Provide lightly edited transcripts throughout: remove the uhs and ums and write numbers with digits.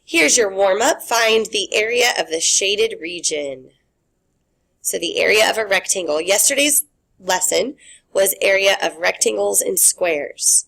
Here's your warm-up. Find the area of the shaded region. So the area of a rectangle. Yesterday's lesson was area of rectangles and squares.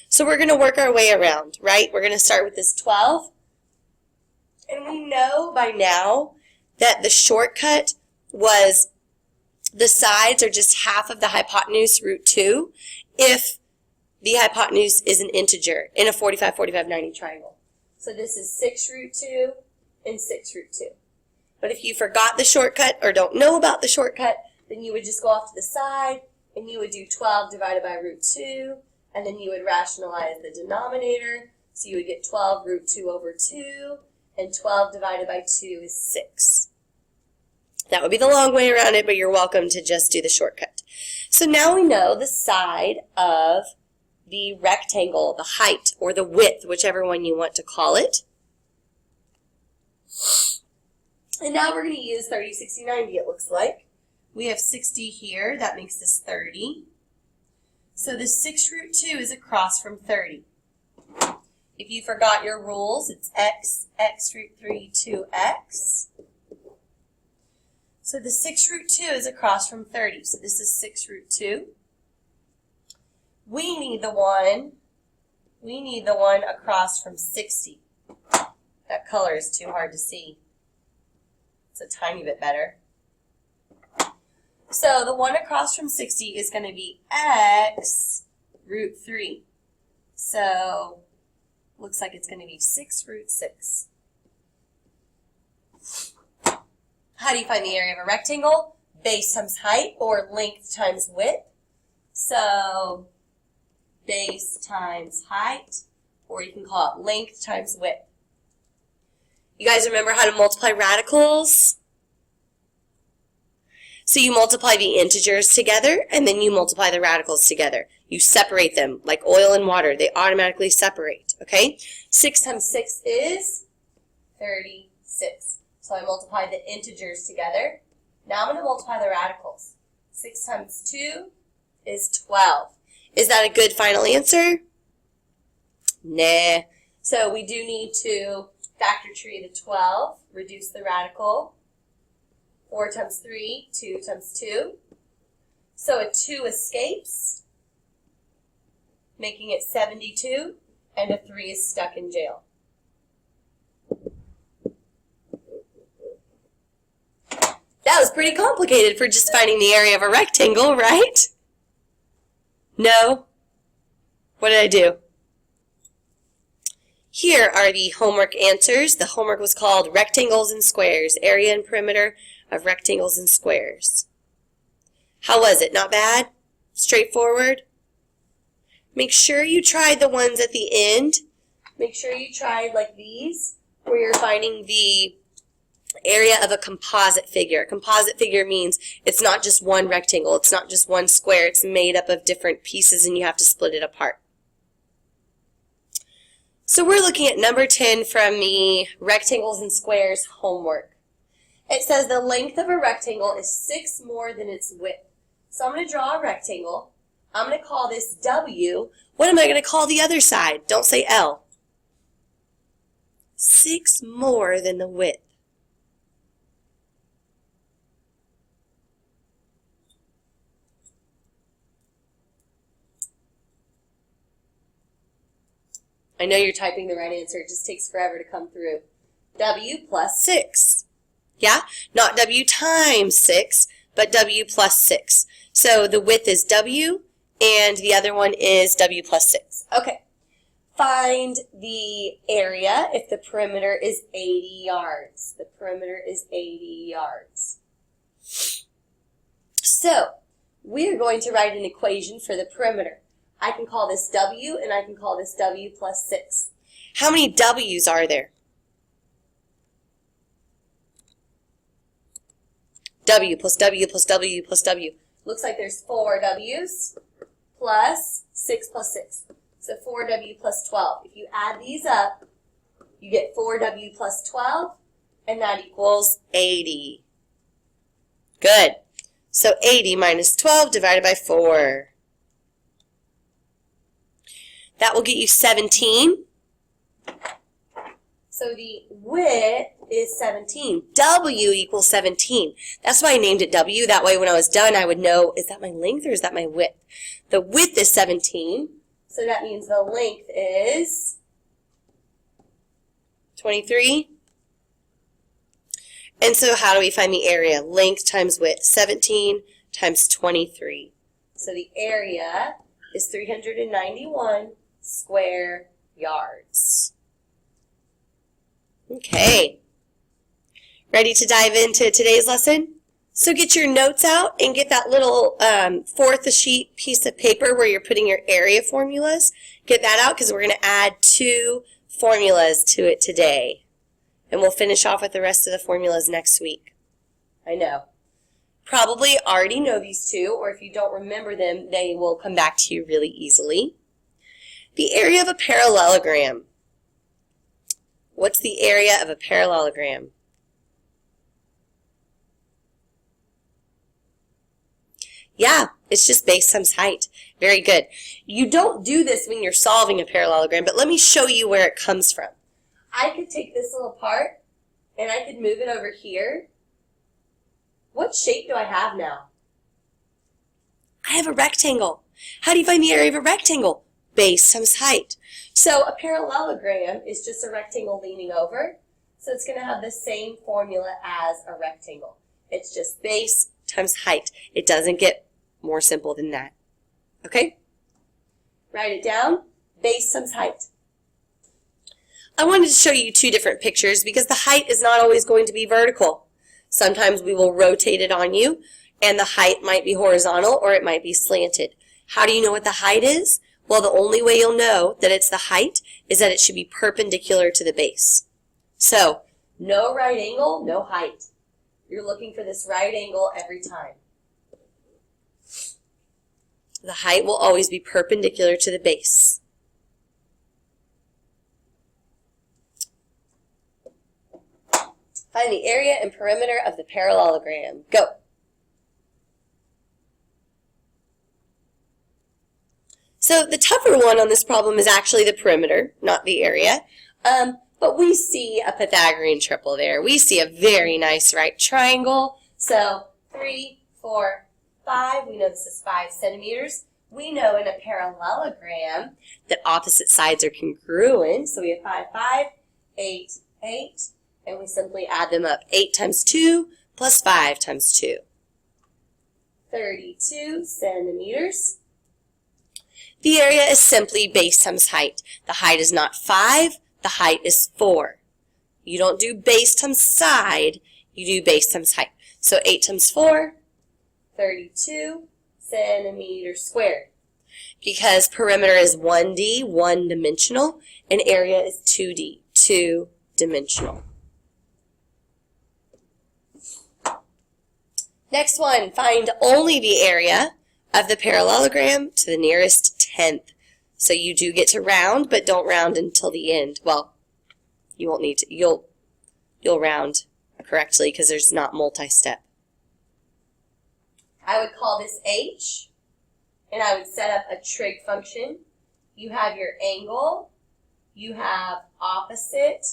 So we're going to work our way around, right? We're going to start with this 12. And we know by now that the shortcut was the sides are just half of the hypotenuse, root 2, if the hypotenuse is an integer in a 45, 45, 90 triangle. So this is 6 root 2 and 6 root 2. But if you forgot the shortcut or don't know about the shortcut, then you would just go off to the side and you would do 12 divided by root 2, and then you would rationalize the denominator. So you would get 12 root 2 over 2, and 12 divided by 2 is 6. That would be the long way around it, but you're welcome to just do the shortcut. So now we know the side of the rectangle, the height or the width, whichever one you want to call it. And now we're going to use 30, 60, 90, it looks like. We have 60 here. That makes this 30. So the 6 root 2 is across from 30. If you forgot your rules, it's x root 3, 2x. So the 6 root 2 is across from 30. So this is 6 root 2. We need the one across from 60. That color is too hard to see. It's a tiny bit better. So the one across from 60 is going to be x root 3. So looks like it's going to be 6 root 6. How do you find the area of a rectangle? Base times height, or length times width. So base times height, or you can call it length times width. You guys remember how to multiply radicals? So you multiply the integers together, and then you multiply the radicals together. You separate them like oil and water. They automatically separate, okay? 6 times 6 is 36. So I multiply the integers together. Now I'm going to multiply the radicals. 6 times 2 is 12. Is that a good final answer? Nah. So we do need to factor tree the 12, reduce the radical. 4 times 3, 2 times 2. So a 2 escapes, making it 72, and a 3 is stuck in jail. That was pretty complicated for just finding the area of a rectangle, right? No? What did I do? Here are the homework answers. The homework was called Rectangles and Squares, Area and Perimeter of Rectangles and Squares. How was it? Not bad? Straightforward? Make sure you tried the ones at the end. Make sure you tried like these, where you're finding the area of a composite figure. A composite figure means it's not just one rectangle, it's not just one square, it's made up of different pieces and you have to split it apart. So we're looking at number 10 from the Rectangles and Squares homework. It says the length of a rectangle is 6 more than its width. So I'm going to draw a rectangle. I'm going to call this W. What am I going to call the other side? Don't say L. 6 more than the width. I know you're typing the right answer. It just takes forever to come through. W plus 6. Yeah? Not W times 6, but W plus 6. So the width is W, and the other one is W plus 6. Okay. Find the area if the perimeter is 80 yards. The perimeter is 80 yards. So, we're going to write an equation for the perimeter. I can call this W, and I can call this W plus 6. How many W's are there? W plus W plus W plus W. Looks like there's 4 W's plus 6 plus 6. So 4W plus 12. If you add these up, you get 4W plus 12, and that equals 80. Good. So 80 minus 12 divided by 4. That will get you 17. So the width is 17. W equals 17. That's why I named it W. That way when I was done, I would know, is that my length or is that my width? The width is 17. So that means the length is 23. And so how do we find the area? Length times width, 17 times 23. So the area is 391 square yards. Okay. Ready to dive into today's lesson? So get your notes out and get that little fourth sheet piece of paper where you're putting your area formulas. Get that out because we're going to add 2 formulas to it today. And we'll finish off with the rest of the formulas next week. I know. Probably already know these 2, or if you don't remember them, they will come back to you really easily. The area of a parallelogram. What's the area of a parallelogram? Yeah, it's just base times height. Very good. You don't do this when you're solving a parallelogram, but let me show you where it comes from. I could take this little part, and I could move it over here. What shape do I have now? I have a rectangle. How do you find the area of a rectangle? Base times height. So a parallelogram is just a rectangle leaning over, so it's going to have the same formula as a rectangle. It's just base times height. It doesn't get more simple than that. Okay? Write it down. Base times height. I wanted to show you 2 different pictures because the height is not always going to be vertical. Sometimes we will rotate it on you, and the height might be horizontal or it might be slanted. How do you know what the height is? Well, the only way you'll know that it's the height is that it should be perpendicular to the base. So, no right angle, no height. You're looking for this right angle every time. The height will always be perpendicular to the base. Find the area and perimeter of the parallelogram. Go. So the tougher one on this problem is actually the perimeter, not the area. But we see a Pythagorean triple there. We see a very nice right triangle. So 3, 4, 5. We know this is 5 centimeters. We know in a parallelogram that opposite sides are congruent. So we have 5, 5, 8, 8. And we simply add them up. 8 times 2 plus 5 times 2. 32 centimeters. The area is simply base times height. The height is not 5, the height is 4. You don't do base times side, you do base times height. So 8 times 4, 32 centimeters squared. Because perimeter is 1D, one-dimensional, and area is 2D, two-dimensional. Next one, find only the area of the parallelogram to the nearest tenth. So you do get to round, but don't round until the end. Well, you won't need to. You'll round correctly because there's not multi-step. I would call this H, and I would set up a trig function. You have your angle, you have opposite,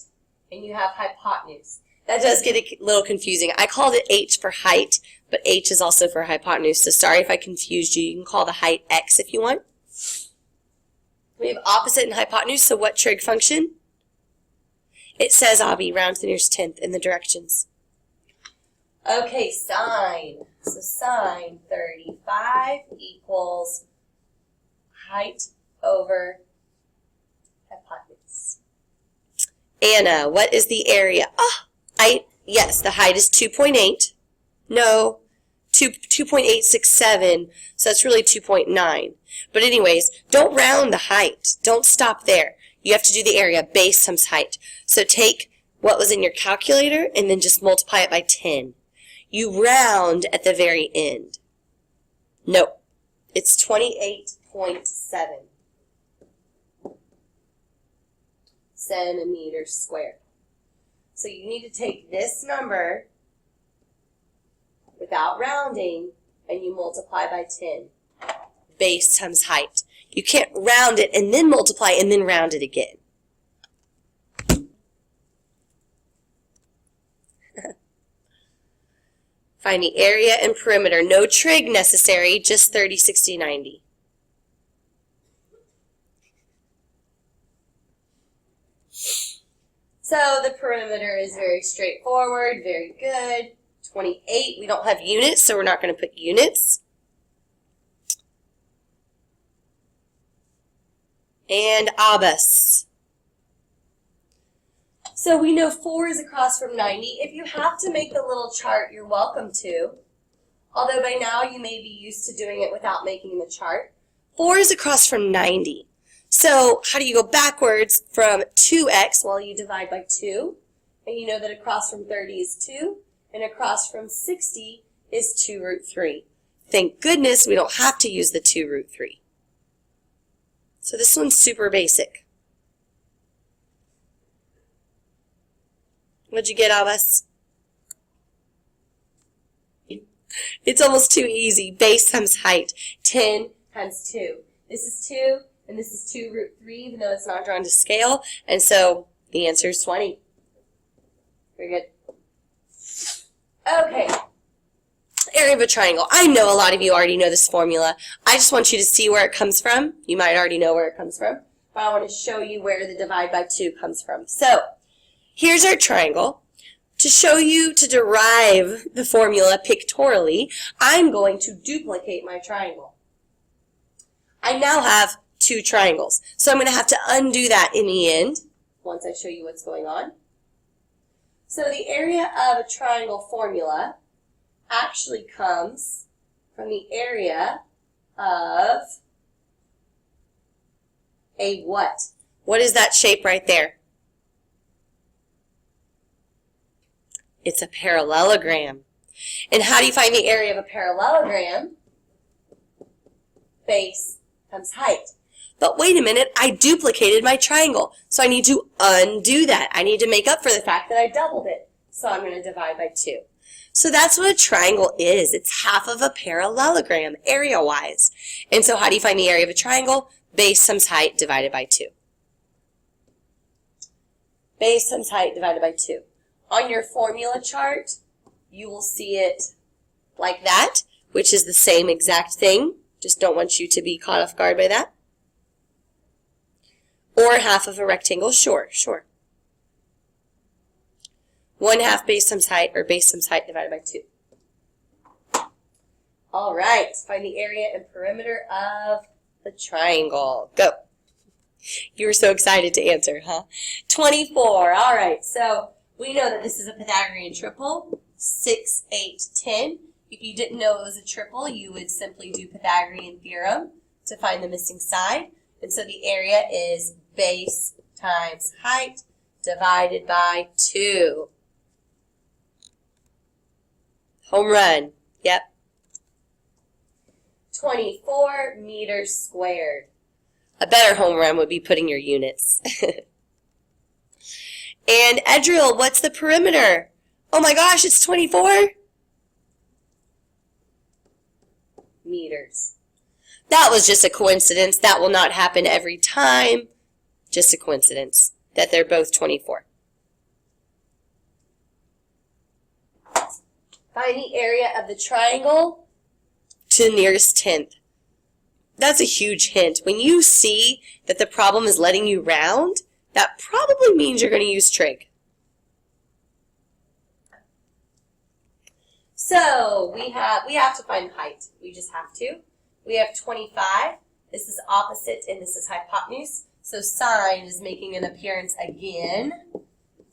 and you have hypotenuse. That does get a little confusing. I called it H for height, but H is also for hypotenuse, so sorry if I confused you. You can call the height X if you want. We have opposite and hypotenuse, so what trig function? It says, Abby, round to the nearest tenth in the directions. Okay, sine. So sine 35 equals height over hypotenuse. Anna, what is the area? Yes, the height is 2.8. No, 2.867, so that's really 2.9. But anyways, don't round the height. Don't stop there. You have to do the area, base times height. So take what was in your calculator and then just multiply it by 10. You round at the very end. Nope, it's 28.7 centimeters squared. So you need to take this number without rounding and you multiply by 10. Base times height. You can't round it and then multiply and then round it again. Find the area and perimeter. No trig necessary, just 30, 60, 90. So the perimeter is very straightforward, very good. 28, we don't have units, so we're not going to put units. And abas. So we know 4 is across from 90. If you have to make the little chart, you're welcome to. Although by now you may be used to doing it without making the chart. 4 is across from 90. So how do you go backwards from 2x? Well, you divide by 2. And you know that across from 30 is 2. And across from 60 is 2 root 3. Thank goodness we don't have to use the 2 root 3. So this one's super basic. What'd you get, Abbas? It's almost too easy. Base times height. 10 times 2. This is 2, and this is 2 root 3, even though it's not drawn to scale. And so the answer is 20. Very good. Okay. Area of a triangle. I know a lot of you already know this formula. I just want you to see where it comes from. You might already know where it comes from, but I want to show you where the divide by 2 comes from. So here's our triangle. To show you to derive the formula pictorially, I'm going to duplicate my triangle. I now have 2 triangles, so I'm going to have to undo that in the end once I show you what's going on. So the area of a triangle formula actually comes from the area of a what? What is that shape right there? It's a parallelogram. And how do you find the area of a parallelogram? Base times height. But wait a minute, I duplicated my triangle, so I need to undo that. I need to make up for the fact that I doubled it. So I'm going to divide by 2. So that's what a triangle is. It's half of a parallelogram, area-wise. And so how do you find the area of a triangle? Base times height divided by 2. Base times height divided by 2. On your formula chart, you will see it like that, which is the same exact thing. Just don't want you to be caught off guard by that. Or half of a rectangle, sure. 1/2 base times height, or base times height divided by 2. All right, find the area and perimeter of the triangle. Go. You were so excited to answer, huh? 24. All right, so we know that this is a Pythagorean triple, 6, 8, 10. If you didn't know it was a triple, you would simply do Pythagorean theorem to find the missing side. And so the area is base times height divided by 2. Home run. Yep. 24 meters squared. A better home run would be putting your units. And Edril, what's the perimeter? Oh my gosh, it's 24 meters. That was just a coincidence. That will not happen every time. Just a coincidence that they're both 24. Find the area of the triangle to the nearest tenth. That's a huge hint. When you see that the problem is letting you round, that probably means you're going to use trig. So we have to find height. We just have to. We have 25. This is opposite and this is hypotenuse. So sine is making an appearance again.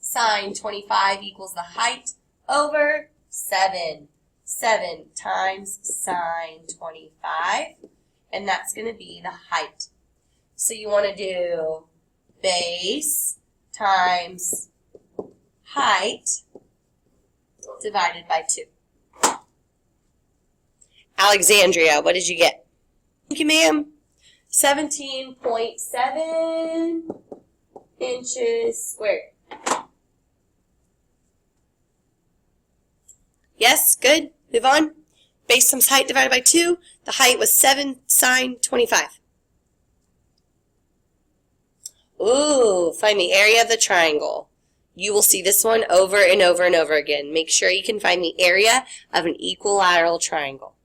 Sine 25 equals the height over 7. 7 times sine 25. And that's going to be the height. So you want to do base times height divided by 2. Alexandria, what did you get? Thank you, ma'am. 17.7 inches squared. Yes, good. Move on. Base times height divided by 2. The height was 7 sine 25. Ooh, find the area of the triangle. You will see this one over and over and over again. Make sure you can find the area of an equilateral triangle.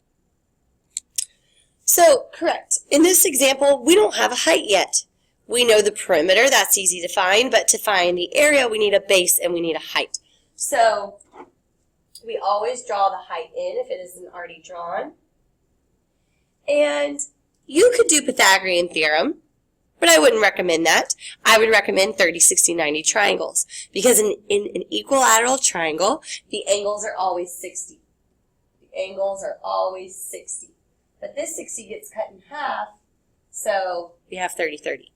So, correct. In this example, we don't have a height yet. We know the perimeter, that's easy to find, but to find the area, we need a base and we need a height. So, we always draw the height in if it isn't already drawn. And you could do Pythagorean theorem, but I wouldn't recommend that. I would recommend 30, 60, 90 triangles, because in an equilateral triangle, the angles are always 60. The angles are always 60. But this 60 gets cut in half, so we have 30, 30.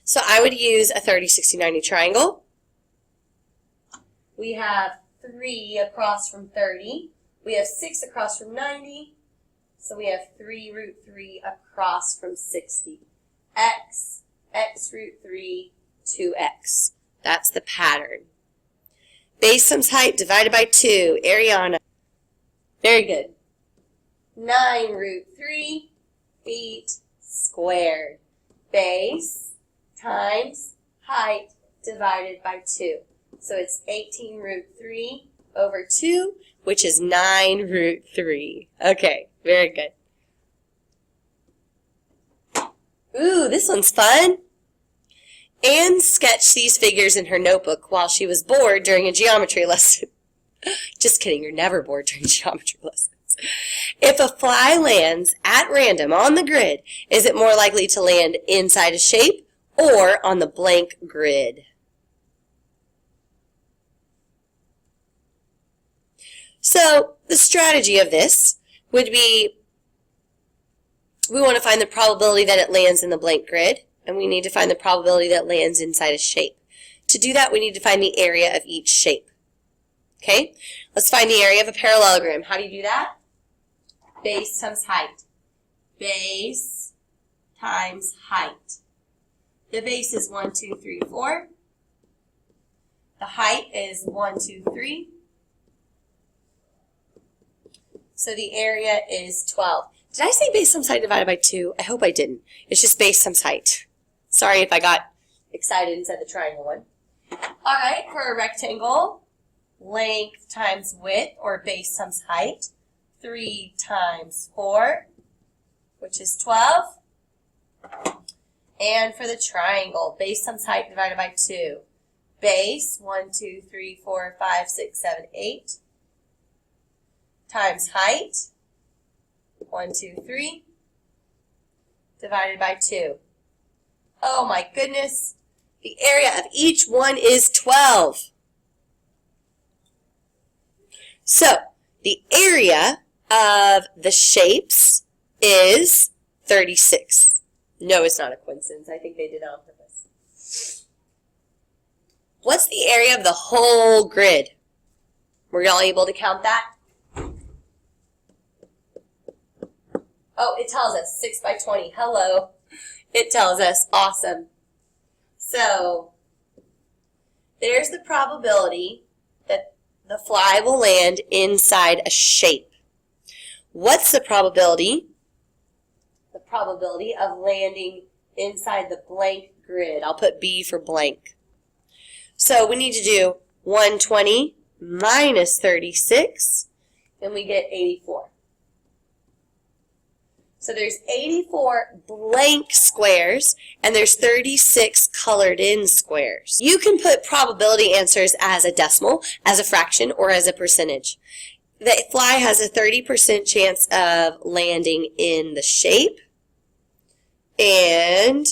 So I would use a 30, 60, 90 triangle. We have 3 across from 30. We have 6 across from 90. So we have 3 root 3 across from 60. X root 3, 2x. That's the pattern. Base times height divided by 2. Ariana. Very good. 9 root 3 feet squared. Base times height divided by 2. So it's 18 root 3 over 2, which is 9 root 3. Okay, very good. Ooh, this one's fun. Anne sketched these figures in her notebook while she was bored during a geometry lesson. Just kidding, you're never bored during geometry lessons. If a fly lands at random on the grid, is it more likely to land inside a shape or on the blank grid? So the strategy of this would be, we want to find the probability that it lands in the blank grid, and we need to find the probability that it lands inside a shape. To do that, we need to find the area of each shape. Okay? Let's find the area of a parallelogram. How do you do that? Base times height. Base times height. The base is 1, 2, 3, 4. The height is 1, 2, 3. So the area is 12. Did I say base times height divided by 2? I hope I didn't. It's just base times height. Sorry if I got excited and said the triangle one. All right, for a rectangle, length times width, or base times height, 3 times 4, which is 12. And for the triangle, base times height divided by 2. Base, 1, 2, 3, 4, 5, 6, 7, 8, times height, 1, 2, 3, divided by 2. Oh my goodness, the area of each one is 12. So, the area of the shapes is 36. No, it's not a coincidence. I think they did it on purpose. What's the area of the whole grid? Were y'all able to count that? Oh, it tells us 6 by 20. Hello. It tells us. Awesome. So, there's the probability that the fly will land inside a shape. What's the probability? The probability of landing inside the blank grid. I'll put B for blank. So we need to do 120 minus 36, and we get 84. So there's 84 blank squares, and there's 36 colored in squares. You can put probability answers as a decimal, as a fraction, or as a percentage. The fly has a 30% chance of landing in the shape, and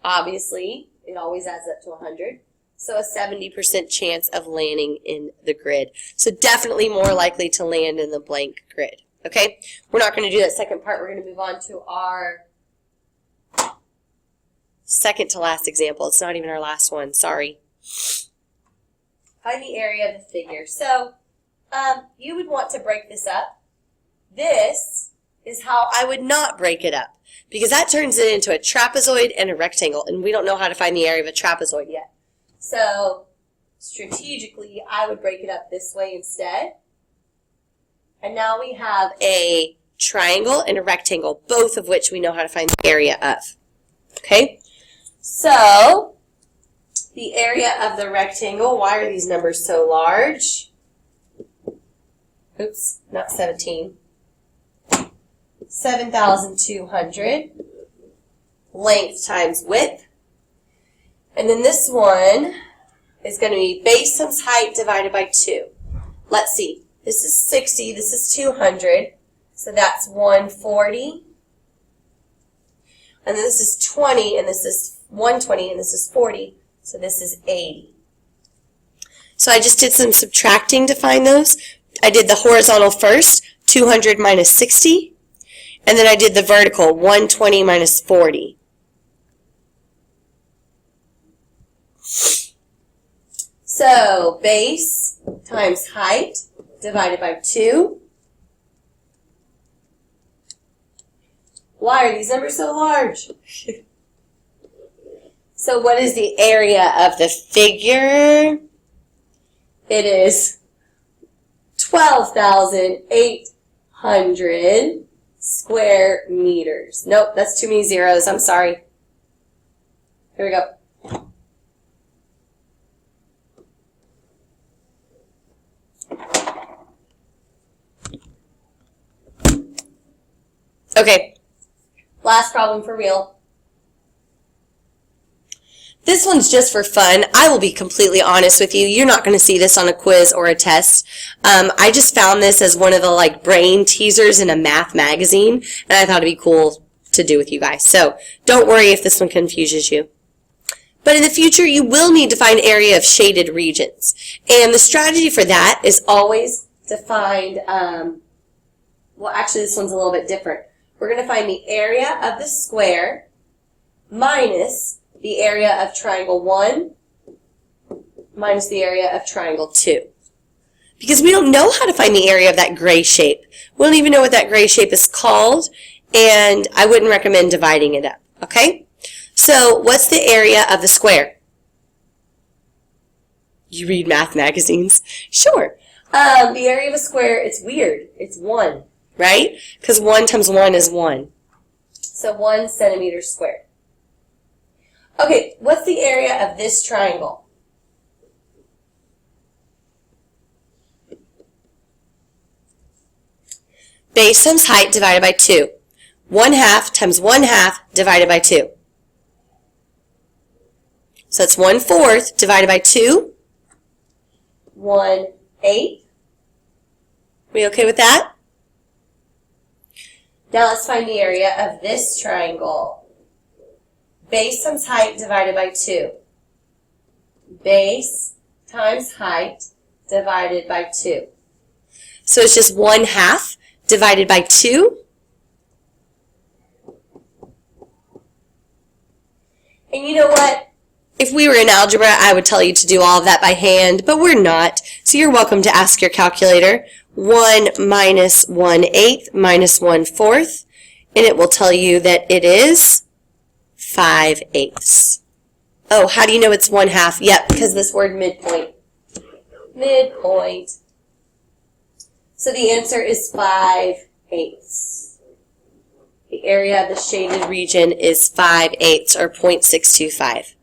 obviously it always adds up to 100. So a 70% chance of landing in the grid. So definitely more likely to land in the blank grid. Okay, we're not going to do that second part. We're going to move on to our second to last example. It's not even our last one. Sorry. Find the area of the figure. So you would want to break this up. This is how I would not break it up, because that turns it into a trapezoid and a rectangle, and we don't know how to find the area of a trapezoid yet. So strategically, I would break it up this way instead. And now we have a triangle and a rectangle, both of which we know how to find the area of. Okay? So, the area of the rectangle, why are these numbers so large? Oops, not 17. 7,200. Length times width. And then this one is going to be base times height divided by 2. Let's see. This is 60. This is 200. So that's 140. And then this is 20, and this is 120, and this is 40. So this is 80. So I just did some subtracting to find those. I did the horizontal first, 200 minus 60. And then I did the vertical, 120 minus 40. So base times height divided by 2. Why are these numbers so large? So what is the area of the figure? It is 12,800 square meters. Nope, that's too many zeros. I'm sorry. Here we go. Okay, last problem for real. This one's just for fun. I will be completely honest with you. You're not going to see this on a quiz or a test. I just found this as one of the brain teasers in a math magazine, and I thought it'd be cool to do with you guys. So don't worry if this one confuses you. But in the future, you will need to find area of shaded regions. And the strategy for that is always to find, well, actually this one's a little bit different. We're going to find the area of the square minus the area of triangle 1 minus the area of triangle 2. Because we don't know how to find the area of that gray shape. We don't even know what that gray shape is called, and I wouldn't recommend dividing it up, okay? So what's the area of the square? You read math magazines? Sure. The area of a square, it's weird. It's 1, right? Because 1 times 1 is 1. So 1 centimeter squared. Okay, what's the area of this triangle? Base times height divided by 2. 1/2 times 1/2 divided by 2. So it's 1/4 divided by 2. 1/8. We okay with that? Now let's find the area of this triangle. Base times height divided by 2. Base times height divided by 2. So it's just 1/2 divided by 2. And you know what? If we were in algebra, I would tell you to do all of that by hand, but we're not. So you're welcome to ask your calculator. 1 minus 1/8 minus 1/4, and it will tell you that it is 5/8. Oh, how do you know it's 1/2? Yep, because this word midpoint. Midpoint. So the answer is 5/8. The area of the shaded region is 5/8 or 0.625.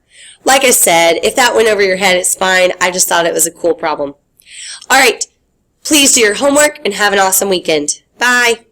Like I said, if that went over your head, it's fine. I just thought it was a cool problem. All right, please do your homework and have an awesome weekend. Bye.